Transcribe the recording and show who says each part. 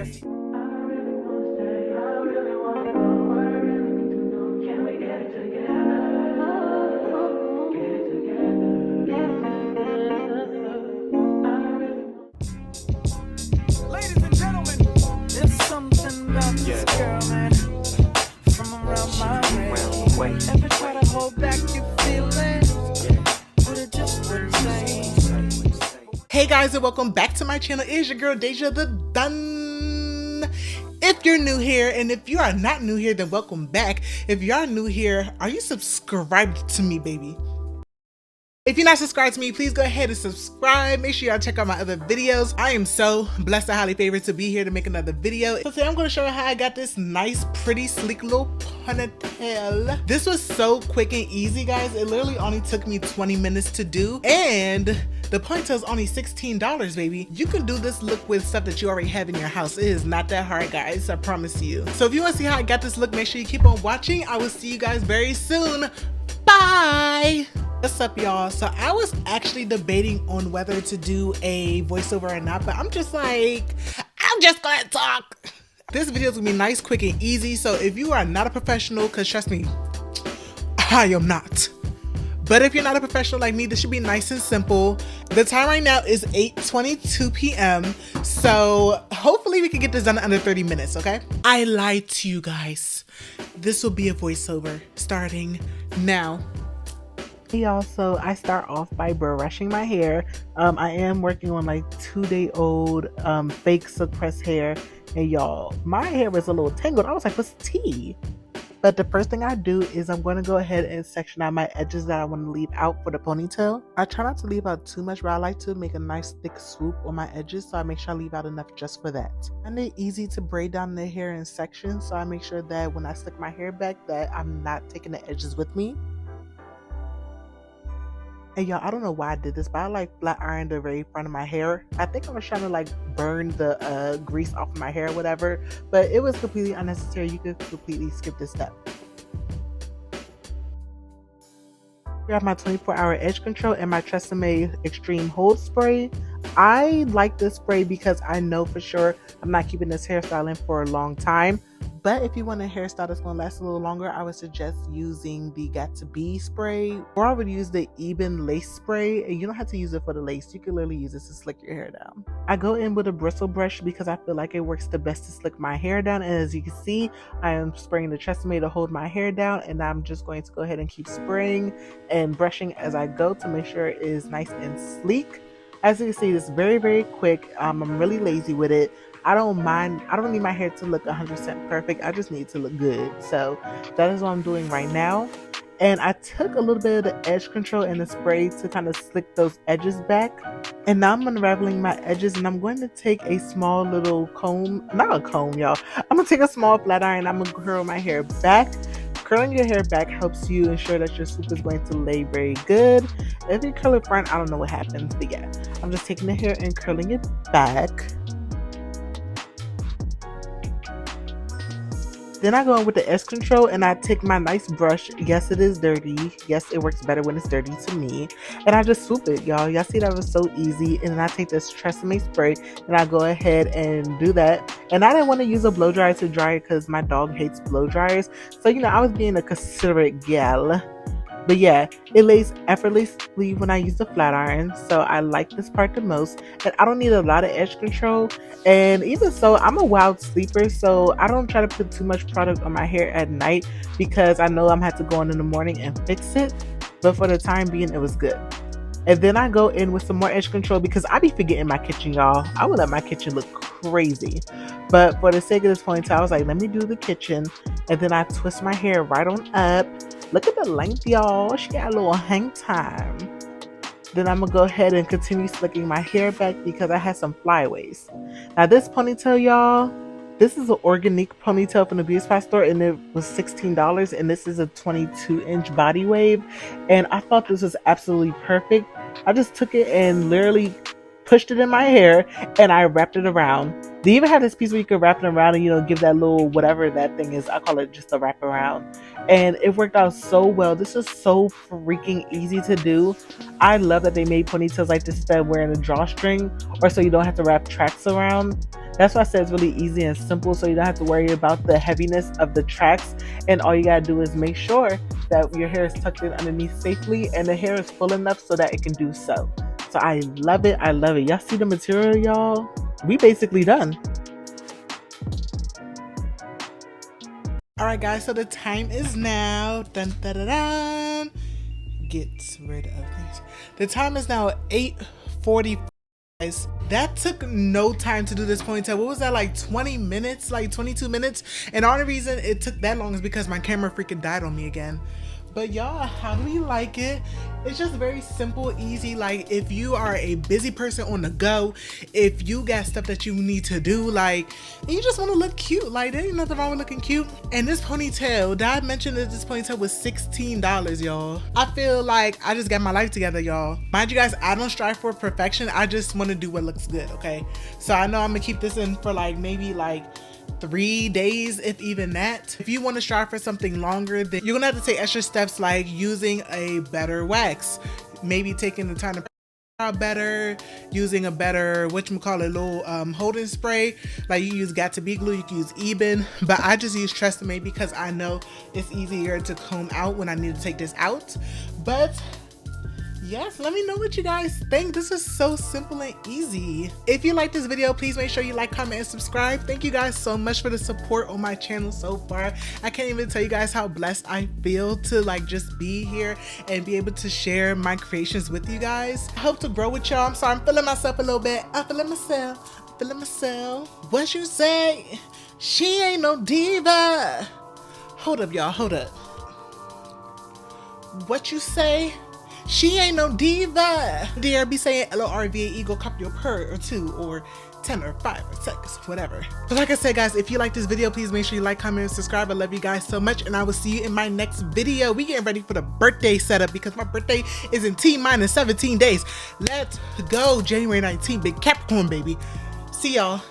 Speaker 1: Ladies and gentlemen, there's something about this girl, man. From around my way. Ever try to hold back your feelings, but it just wouldn't say.
Speaker 2: Hey guys, and welcome back to my channel. It is your girl Deja the Dun. If you're new here, and if you are not new here, then welcome back. If you are new here, are you subscribed to me, baby? If you're not subscribed to me, please go ahead and subscribe. Make sure y'all check out my other videos. I am so blessed and highly favored to be here to make another video. So today I'm going to show you how I got this nice, pretty, sleek little ponytail. This was so quick and easy, guys. It literally only took me 20 minutes to do. And the ponytail is only $16, baby. You can do this look with stuff that you already have in your house. It is not that hard, guys. I promise you. So if you want to see how I got this look, make sure you keep on watching. I will see you guys very soon. Bye. What's up, y'all? So I was actually debating on whether to do a voiceover or not, but I'm just gonna talk. This video is gonna be nice, quick, and easy. So if you are not a professional, because trust me, I am not. But if you're not a professional like me, this should be nice and simple. The time right now is 8:22 p.m. So hopefully we can get this done in under 30 minutes, okay? I lied to you guys. This will be a voiceover starting now. Y'all, so I start off by brushing my hair. I am working on like 2-day-old fake suppressed hair, and y'all, my hair was a little tangled. I was like, what's tea? But the first thing I do is I'm going to go ahead and section out my edges that I want to leave out for the ponytail. I try not to leave out too much, but I like to make a nice thick swoop on my edges, so I make sure I leave out enough just for that. And it's easy to braid down the hair in sections, so I make sure that when I slick my hair back that I'm not taking the edges with me. And y'all, I don't know why I did this, but I like flat ironed the very front of my hair. I think I was trying to like burn the grease off of my hair or whatever, but it was completely unnecessary. You could completely skip this step. Grab my 24-hour edge control and my Tresemme Extreme Hold Spray. I like this spray because I know for sure I'm not keeping this hairstyle in for a long time. But if you want a hairstyle that's going to last a little longer, I would suggest using the Got to Be spray, or I would use the Eben lace spray. And you don't have to use it for the lace. You can literally use this to slick your hair down. I go in with a bristle brush because I feel like it works the best to slick my hair down. And as you can see, I am spraying the Tresemme to hold my hair down, and I'm just going to go ahead and keep spraying and brushing as I go to make sure it is nice and sleek. As you can see, it's very, very quick. I'm really lazy with it. I don't need my hair to look 100% perfect. I just need it to look good. So that is what I'm doing right now. And I took a little bit of the edge control and the spray to kind of slick those edges back. And now I'm unraveling my edges, and I'm going to take a small little comb, not a comb, y'all. I'm going to take a small flat iron. I'm going to curl my hair back. Curling your hair back helps you ensure that your swoop is going to lay very good. If you curl it front, I don't know what happens, but yeah. I'm just taking the hair and curling it back. Then I go in with the edge control and I take my nice brush. Yes, it is dirty. Yes, it works better when it's dirty to me. And I just swoop it, y'all. Y'all see that was so easy. And then I take this Tresemme spray and I go ahead and do that. And I didn't want to use a blow dryer to dry it because my dog hates blow dryers. So, you know, I was being a considerate gal. But yeah, it lays effortlessly when I use the flat iron, so I like this part the most. And I don't need a lot of edge control. And even so, I'm a wild sleeper, so I don't try to put too much product on my hair at night because I know I'm gonna have to go in the morning and fix it. But for the time being, it was good. And then I go in with some more edge control because I be forgetting my kitchen, y'all. I would let my kitchen look crazy. But for the sake of this ponytail, I was like, let me do the kitchen. And then I twist my hair right on up. Look at the length, y'all. She got a little hang time. Then I'm going to go ahead and continue slicking my hair back because I had some flyaways. Now this ponytail, y'all, this is an organic ponytail from the beauty supply store, and it was $16. And this is a 22-inch body wave. And I thought this was absolutely perfect. I just took it and literally pushed it in my hair and I wrapped it around.
Speaker 3: They even have this piece where you can wrap it around and, you know, give that little whatever that thing is. I call it just a wrap around. And it worked out so well. This is so freaking easy to do. I love that they made ponytails like this instead of wearing a drawstring, or so you don't have to wrap tracks around. That's why I said it's really easy and simple, so you don't have to worry about the heaviness of the tracks. And all you gotta do is make sure that your hair is tucked in underneath safely and the hair is full enough so that it can do so. So I love it. I love it. Y'all see the material, y'all? We basically done.
Speaker 2: All right, guys, so the time is now. Dun, dun, dun, dun. Get rid of these. The time is now 8:40. Guys, that took no time to do this ponytail. What was that, like 20 minutes, like 22 minutes? And the only reason it took that long is because my camera freaking died on me again. But y'all, how do you like it? It's just very simple, easy. Like, if you are a busy person on the go, if you got stuff that you need to do, like, and you just want to look cute, like, there ain't nothing wrong with looking cute. And this ponytail, did I mention that this ponytail was $16, y'all? I feel like I just got my life together, y'all. Mind you guys, I don't strive for perfection. I just want to do what looks good, okay? So I know I'm gonna keep this in for like maybe like 3 days, if even that. If you want to strive for something longer, then you're gonna have to take extra steps, like using a better wax, maybe taking the time to out better, using a better whatchamacallit little holding spray. Like, you use got to be glue, you can use Eben, but I just use Tresemme because I know it's easier to comb out when I need to take this out. But yes, let me know what you guys think. This is so simple and easy. If you like this video, please make sure you like, comment, and subscribe. Thank you guys so much for the support on my channel so far. I can't even tell you guys how blessed I feel to like just be here and be able to share my creations with you guys. I hope to grow with y'all. I'm sorry, I'm feeling myself a little bit. I'm feeling myself. I'm feeling myself. What you say? She ain't no diva. Hold up, y'all. Hold up. What you say? She ain't no diva. Dear, be saying LORVAE, go copy your per or 2 or 10 or 5 or 6, whatever. But like I said, guys, if you like this video, please make sure you like, comment, and subscribe. I love you guys so much, and I will see you in my next video. We getting ready for the birthday setup because my birthday is in T-minus 17 days. Let's go. January 19th, big Capricorn, baby. See y'all.